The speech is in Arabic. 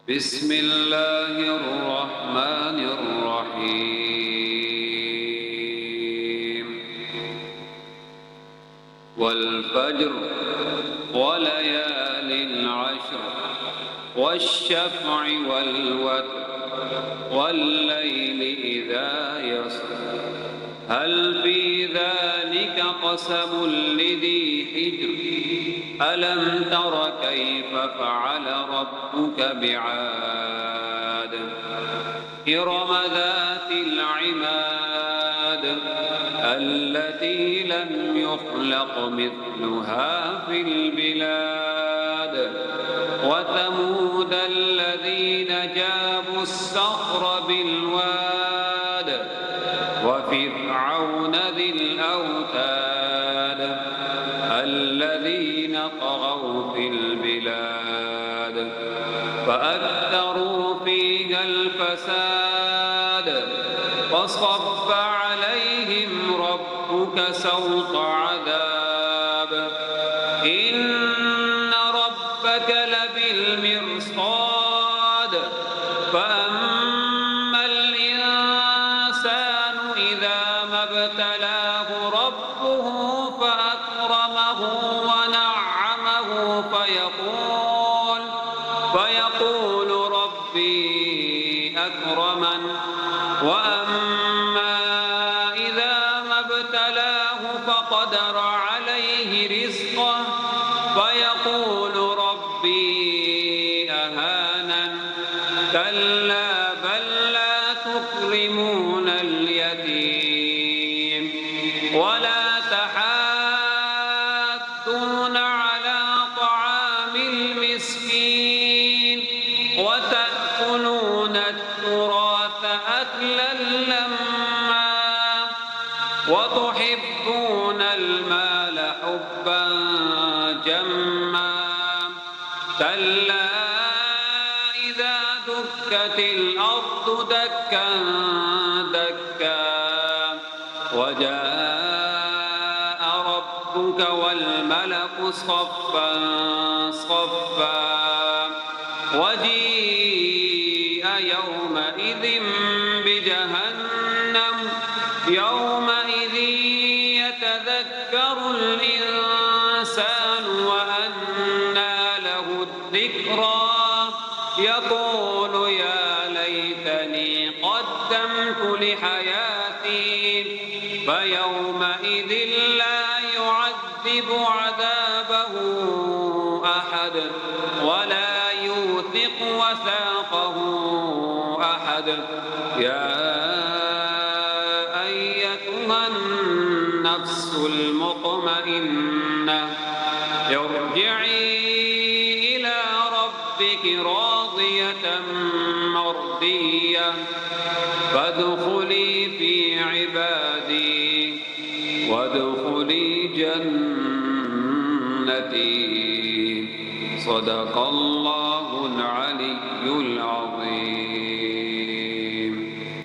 بسم الله الرحمن الرحيم والفجر وليال عشر والشفع والوتر والليل إذا يسر هل في ذلك قسم لذي حجر ألم تر كيف فعل ربك بعاد إرم ذات العماد التي لم يخلق مثلها في البلاد وثمود الذين جابوا الصخر بالواد وفرعون ذي الأوتاد الذين طغوا في البلاد فأكثروا فيها الفساد فصب عليهم ربك سوط عذاب إن ربك لبالمرصاد فأما الإنسان إذا ما ابتلاه ربه فأكرمه ونعمه فيقول ربي أكرمن وأما إذا ما ابتلاه فقدر عليه رزقه فيقول ربي أهانن كلا بل لا تكرمون اليتيم ولا تحاضون على طعام المسكين وتأكلون التراث أكلا لما وتحبون المال حبا جما كلا إذا دكت الأرض دكا دكا وجاء ربك والملك صفا صفا وجيء يومئذ بجهنم يومئذ يتذكر الإنسان وأنى له الذكرى يقول يا ليتني قدمت لحياتي فيومئذ لا يعذب عذابه أحد ولا يوثق وثاقه أحد يا أيتها النفس المطمئنة ارجعي إلى ربك راضية مرضية فادخلي في عبادي وادخلي جنتي صدق الله العلي العظيم.